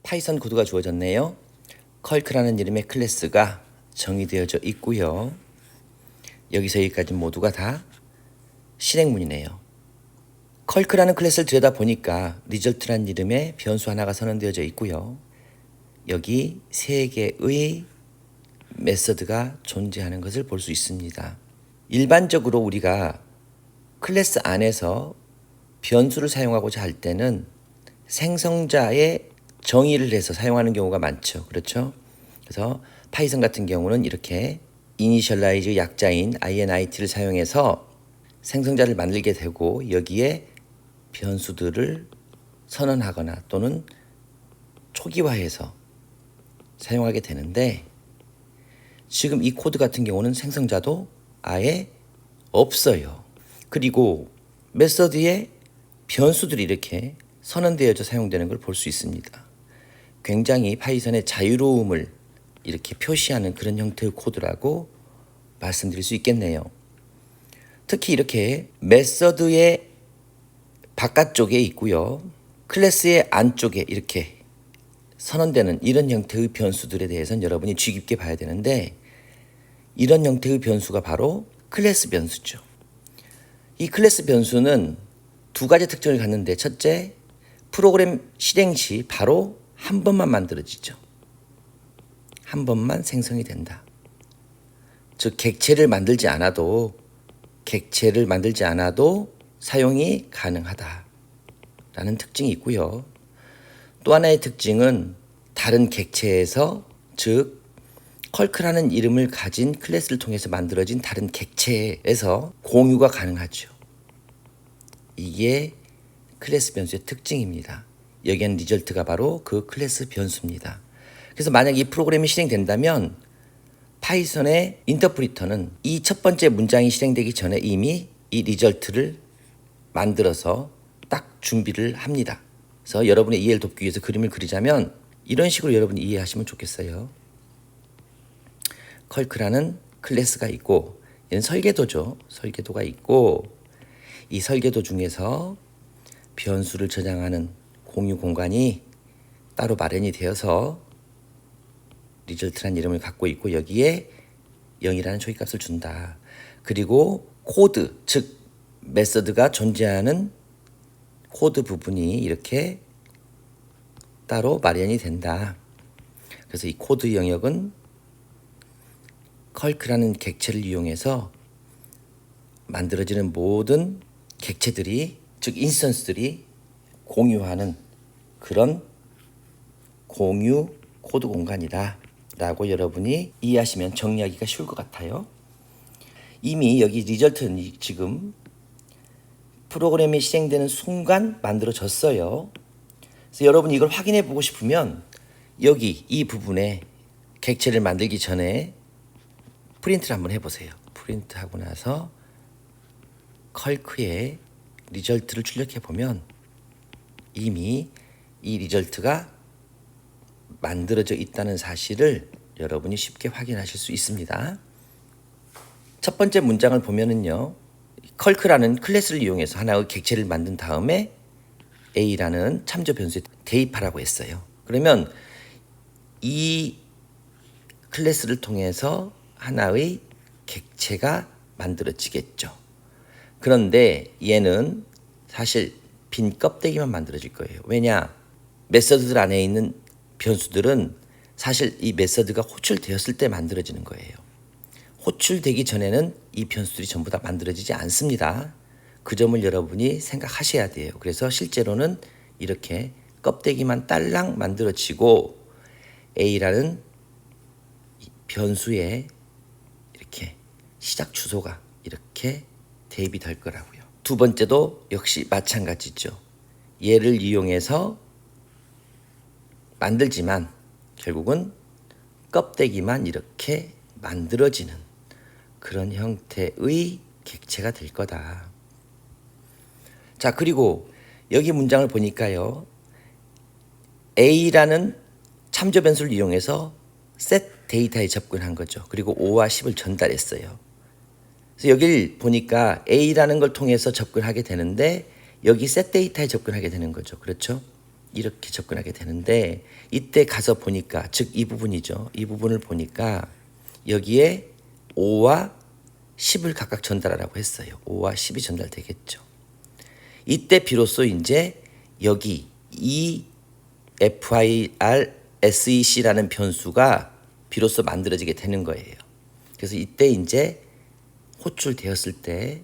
파이썬 코드가 주어졌네요. 컬크라는 이름의 클래스가 정의되어져 있고요. 여기서 여기까지 모두가 다 실행문이네요. 컬크라는 클래스를 들여다보니까 리절트라는 이름의 변수 하나가 선언되어져 있고요. 여기 세 개의 메서드가 존재하는 것을 볼 수 있습니다. 일반적으로 우리가 클래스 안에서 변수를 사용하고자 할 때는 생성자의 정의를 해서 사용하는 경우가 많죠. 그렇죠? 그래서 파이썬 같은 경우는 이렇게 이니셜라이즈 약자인 init를 사용해서 생성자를 만들게 되고 여기에 변수들을 선언하거나 또는 초기화해서 사용하게 되는데 지금 이 코드 같은 경우는 생성자도 아예 없어요. 그리고 메서드에 변수들이 이렇게 선언되어져 사용되는 걸 볼 수 있습니다. 굉장히 파이썬의 자유로움을 이렇게 표시하는 그런 형태의 코드라고 말씀드릴 수 있겠네요. 특히 이렇게 메서드의 바깥쪽에 있고요. 클래스의 안쪽에 이렇게 선언되는 이런 형태의 변수들에 대해서는 여러분이 주의 깊게 봐야 되는데 이런 형태의 변수가 바로 클래스 변수죠. 이 클래스 변수는 두 가지 특징을 갖는데 첫째, 프로그램 실행 시 바로 한 번만 만들어지죠. 한 번만 생성이 된다. 즉 객체를 만들지 않아도 사용이 가능하다라는 특징이 있고요. 또 하나의 특징은 다른 객체에서 즉 컬크라는 이름을 가진 클래스를 통해서 만들어진 다른 객체에서 공유가 가능하죠. 이게 클래스 변수의 특징입니다. 여기에는 리절트가 바로 그 클래스 변수입니다. 그래서 만약 이 프로그램이 실행된다면 파이썬의 인터프리터는 이 첫 번째 문장이 실행되기 전에 이미 이 리절트를 만들어서 딱 준비를 합니다. 그래서 여러분의 이해를 돕기 위해서 그림을 그리자면 이런 식으로 여러분이 이해하시면 좋겠어요. 컬크라는 클래스가 있고 얘는 설계도죠. 설계도가 있고 이 설계도 중에서 변수를 저장하는 공유 공간이 따로 마련이 되어서 리절트라는 이름을 갖고 있고 여기에 0이라는 초기값을 준다. 그리고 코드, 즉 메서드가 존재하는 코드 부분이 이렇게 따로 마련이 된다. 그래서 이 코드 영역은 컬크라는 객체를 이용해서 만들어지는 모든 객체들이 즉 인스턴스들이 공유하는 그런 공유 코드 공간이다 라고 여러분이 이해하시면 정리하기가 쉬울 것 같아요. 이미 여기 리절트는 지금 프로그램이 실행되는 순간 만들어졌어요. 그래서 여러분이 이걸 확인해 보고 싶으면 여기 이 부분에 객체를 만들기 전에 프린트를 한번 해보세요. 프린트 하고 나서 컬크의 리절트를 출력해 보면 이미 이 리절트가 만들어져 있다는 사실을 여러분이 쉽게 확인하실 수 있습니다. 첫 번째 문장을 보면은요. 컬크라는 클래스를 이용해서 하나의 객체를 만든 다음에 A라는 참조 변수에 대입하라고 했어요. 그러면 이 클래스를 통해서 하나의 객체가 만들어지겠죠. 그런데 얘는 사실 빈 껍데기만 만들어질 거예요. 왜냐? 메서드들 안에 있는 변수들은 사실 이 메서드가 호출되었을 때 만들어지는 거예요. 호출되기 전에는 이 변수들이 전부 다 만들어지지 않습니다. 그 점을 여러분이 생각하셔야 돼요. 그래서 실제로는 이렇게 껍데기만 딸랑 만들어지고 A라는 변수에 이렇게 시작 주소가 이렇게 대입이 될 거라고요. 두 번째도 역시 마찬가지죠. 얘를 이용해서 만들지만 결국은 껍데기만 이렇게 만들어지는 그런 형태의 객체가 될 거다. 자, 그리고 여기 문장을 보니까요. A라는 참조 변수를 이용해서 set 데이터에 접근한 거죠. 그리고 5와 10을 전달했어요. 그래서 여기를 보니까 A라는 걸 통해서 접근하게 되는데 여기 set 데이터에 접근하게 되는 거죠. 그렇죠? 이렇게 접근하게 되는데 이때 가서 보니까 즉 이 부분이죠. 이 부분을 보니까 여기에 5와 10을 각각 전달하라고 했어요. 5와 10이 전달되겠죠. 이때 비로소 이제 여기 이 FIRSEC라는 변수가 비로소 만들어지게 되는 거예요. 그래서 이때 이제 호출되었을 때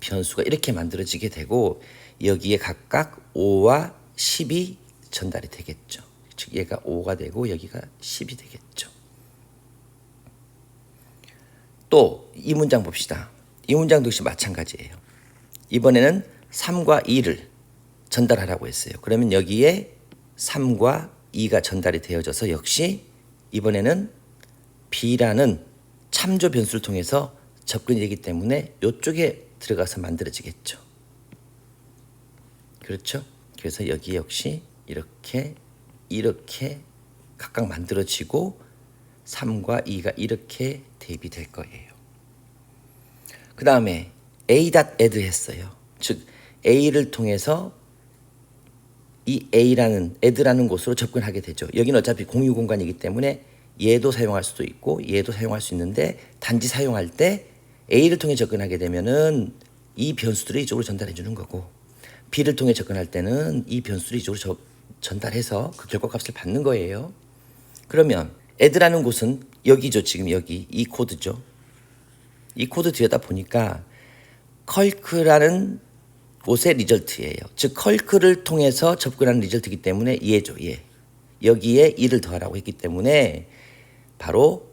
변수가 이렇게 만들어지게 되고 여기에 각각 5와 10이 전달이 되겠죠. 즉 얘가 5가 되고 여기가 10이 되겠죠. 또 이 문장 봅시다. 이 문장도 역시 마찬가지예요. 이번에는 3과 2를 전달하라고 했어요. 그러면 여기에 3과 2가 전달이 되어져서 역시 이번에는 B라는 참조 변수를 통해서 접근이 되기 때문에 이쪽에 들어가서 만들어지겠죠. 그렇죠? 그래서 여기 역시 이렇게 각각 만들어지고 3과 2가 이렇게 대입이 될 거예요. 그 다음에 A.add 했어요. 즉 A를 통해서 이 A라는 add라는 곳으로 접근하게 되죠. 여기는 어차피 공유 공간이기 때문에 얘도 사용할 수도 있고 얘도 사용할 수 있는데 단지 사용할 때 A를 통해 접근하게 되면은 이 변수들을 이쪽으로 전달해 주는 거고 B를 통해 접근할 때는 이 변수를 이쪽으로 전달해서 그 결과값을 받는 거예요. 그러면 add라는 곳은 여기죠. 지금 여기 이 코드죠. 이 코드 들여다 보니까 컬크라는 곳의 리절트예요. 즉 컬크를 통해서 접근하는 리절트이기 때문에 얘죠. 얘. 여기에 1을 더하라고 했기 때문에 바로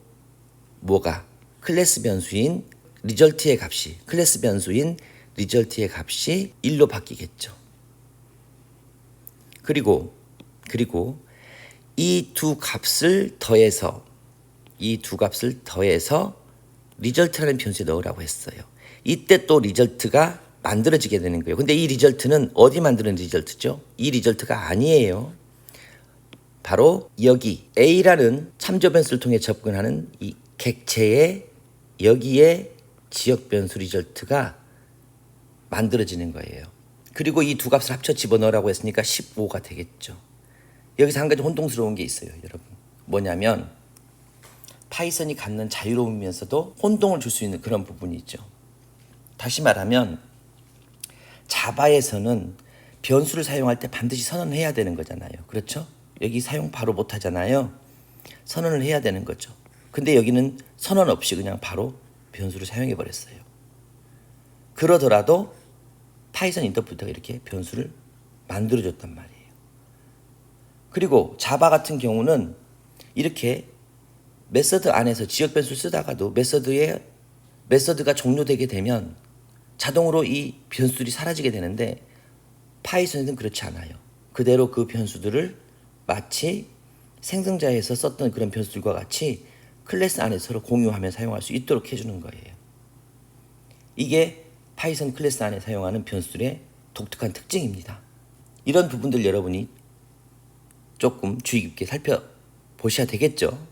뭐가 클래스 변수인 리절트의 값이 클래스 변수인 리절트의 값이 1로 바뀌겠죠. 그리고 이 두 값을 더해서 리절트라는 변수에 넣으라고 했어요. 이때 또 리절트가 만들어지게 되는 거예요. 근데 이 리절트는 어디 만드는 리절트죠? 이 리절트가 아니에요. 바로 여기 A라는 참조 변수를 통해 접근하는 이 객체의 여기에 지역 변수 리절트가 만들어지는 거예요. 그리고 이 두 값을 합쳐 집어넣으라고 했으니까 15가 되겠죠. 여기서 한 가지 혼동스러운 게 있어요, 여러분. 뭐냐면 파이썬이 갖는 자유로우면서도 혼동을 줄 수 있는 그런 부분이 있죠. 다시 말하면 자바에서는 변수를 사용할 때 반드시 선언을 해야 되는 거잖아요. 그렇죠? 여기 사용 바로 못 하잖아요. 선언을 해야 되는 거죠. 근데 여기는 선언 없이 그냥 바로 변수를 사용해 버렸어요. 그러더라도 파이썬 인터프리터가 이렇게 변수를 만들어줬단 말이에요. 그리고 자바 같은 경우는 이렇게 메서드 안에서 지역 변수를 쓰다가도 메서드가 종료되게 되면 자동으로 이 변수들이 사라지게 되는데 파이썬에는 그렇지 않아요. 그대로 그 변수들을 마치 생성자에서 썼던 그런 변수들과 같이 클래스 안에서 서로 공유하며 사용할 수 있도록 해주는 거예요. 이게 파이썬 클래스 안에 사용하는 변수들의 독특한 특징입니다. 이런 부분들 여러분이 조금 주의 깊게 살펴보셔야 되겠죠.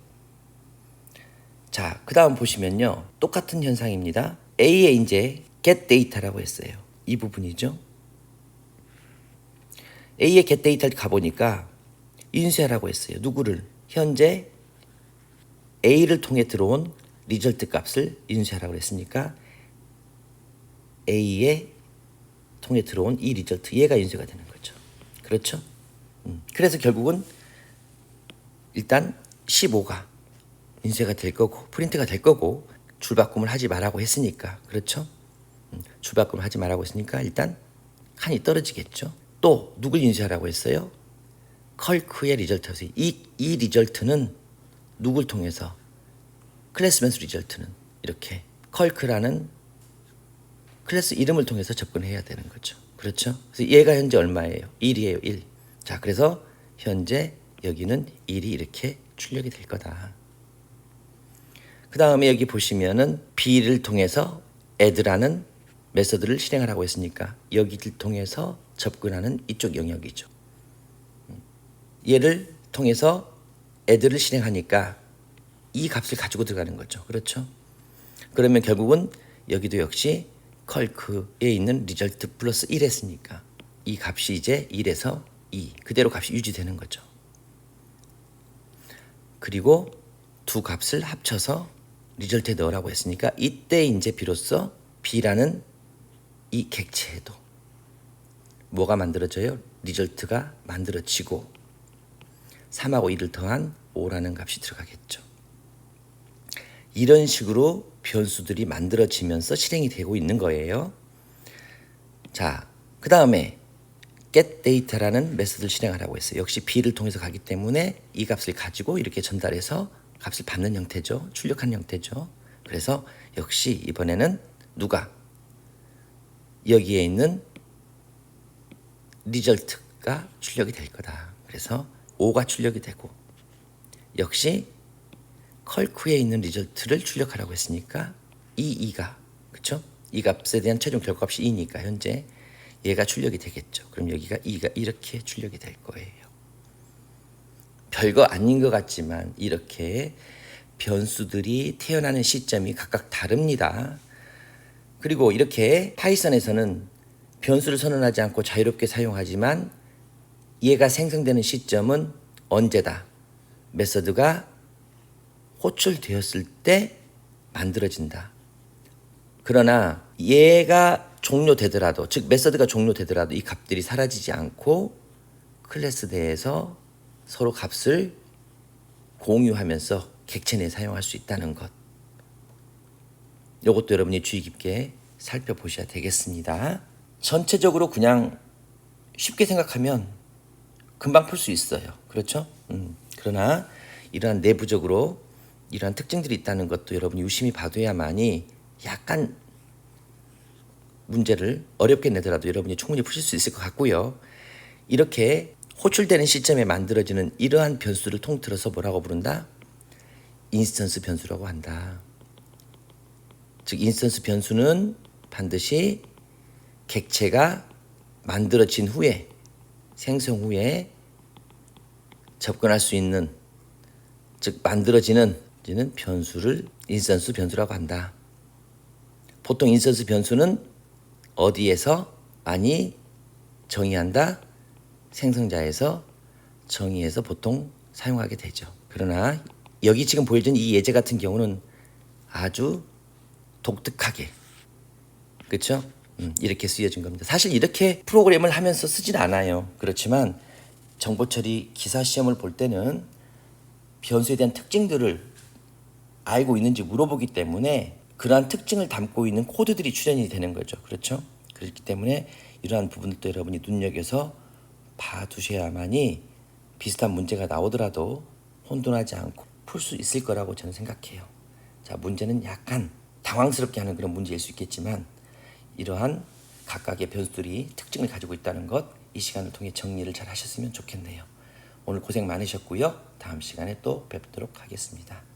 자, 그 다음 보시면요. 똑같은 현상입니다. A에 이제 get data라고 했어요. 이 부분이죠. A에 get data를 가보니까 인쇄하라고 했어요. 누구를? 현재 A를 통해 들어온 리절트 값을 인쇄하라고 했으니까 A에 통해 들어온 이 리절트 얘가 인쇄가 되는 거죠. 그렇죠? 그래서 결국은 일단 15가 인쇄가 될 거고 프린트가 될 거고 줄바꿈을 하지 말라고 했으니까 그렇죠? 줄바꿈을 하지 말라고 했으니까 일단 칸이 떨어지겠죠. 또 누굴 인쇄하라고 했어요? 컬크의 리절트. 이 리절트는 누굴 통해서? 클래스 변수 리절트는 이렇게 컬크라는 클래스 이름을 통해서 접근해야 되는 거죠. 그렇죠? 그래서 얘가 현재 얼마예요? 1이에요. 1. 자, 그래서 현재 여기는 1이 이렇게 출력이 될 거다. 그 다음에 여기 보시면은 B를 통해서 add라는 메서드를 실행하라고 했으니까 여기를 통해서 접근하는 이쪽 영역이죠. 얘를 통해서 add를 실행하니까 이 값을 가지고 들어가는 거죠. 그렇죠? 그러면 결국은 여기도 역시 컬크에 있는 리절트 플러스 1 했으니까 이 값이 이제 1에서 2 그대로 값이 유지되는 거죠. 그리고 두 값을 합쳐서 리절트에 넣으라고 했으니까 이때 이제 비로소 B라는 이 객체에도 뭐가 만들어져요? 리절트가 만들어지고 3하고 2를 더한 5라는 값이 들어가겠죠. 이런 식으로 변수들이 만들어지면서 실행이 되고 있는 거예요. 자, 그 다음에 getData라는 메소드를 실행하라고 했어요. 역시 B를 통해서 가기 때문에 이 값을 가지고 이렇게 전달해서 값을 받는 형태죠. 출력하는 형태죠. 그래서 역시 이번에는 누가 여기에 있는 리절트가 출력이 될 거다. 그래서 5가 출력이 되고 역시 컬크에 있는 리절트를 출력하라고 했으니까 이 2가 그렇죠? 이 값에 대한 최종 결과값이 2니까 현재 얘가 출력이 되겠죠. 그럼 여기가 2가 이렇게 출력이 될 거예요. 별거 아닌 것 같지만 이렇게 변수들이 태어나는 시점이 각각 다릅니다. 그리고 이렇게 파이썬에서는 변수를 선언하지 않고 자유롭게 사용하지만 얘가 생성되는 시점은 언제다? 메서드가 호출되었을 때 만들어진다. 그러나 얘가 종료되더라도, 즉 메서드가 종료되더라도 이 값들이 사라지지 않고 클래스 내에서 서로 값을 공유하면서 객체 내에 사용할 수 있다는 것. 이것도 여러분이 주의 깊게 살펴보셔야 되겠습니다. 전체적으로 그냥 쉽게 생각하면 금방 풀 수 있어요. 그렇죠? 그러나 이러한 내부적으로 이러한 특징들이 있다는 것도 여러분이 유심히 봐둬야만이 약간 문제를 어렵게 내더라도 여러분이 충분히 푸실 수 있을 것 같고요. 이렇게 호출되는 시점에 만들어지는 이러한 변수를 통틀어서 뭐라고 부른다? 인스턴스 변수라고 한다. 즉 인스턴스 변수는 반드시 객체가 만들어진 후에 생성 후에 접근할 수 있는 즉 만들어지는 변수를 인스턴스 변수라고 한다. 보통 인스턴스 변수는 어디에서 많이 정의한다? 생성자에서 정의해서 보통 사용하게 되죠. 그러나 여기 지금 보여준 이 예제 같은 경우는 아주 독특하게 그렇죠? 이렇게 쓰여진 겁니다. 사실 이렇게 프로그램을 하면서 쓰진 않아요. 그렇지만 정보 처리 기사 시험을 볼 때는 변수에 대한 특징들을 알고 있는지 물어보기 때문에 그러한 특징을 담고 있는 코드들이 출연이 되는 거죠. 그렇죠? 그렇기 때문에 이러한 부분들도 여러분이 눈여겨서 봐두셔야만이 비슷한 문제가 나오더라도 혼돈하지 않고 풀 수 있을 거라고 저는 생각해요. 자, 문제는 약간 당황스럽게 하는 그런 문제일 수 있겠지만 이러한 각각의 변수들이 특징을 가지고 있다는 것, 이 시간을 통해 정리를 잘 하셨으면 좋겠네요. 오늘 고생 많으셨고요. 다음 시간에 또 뵙도록 하겠습니다.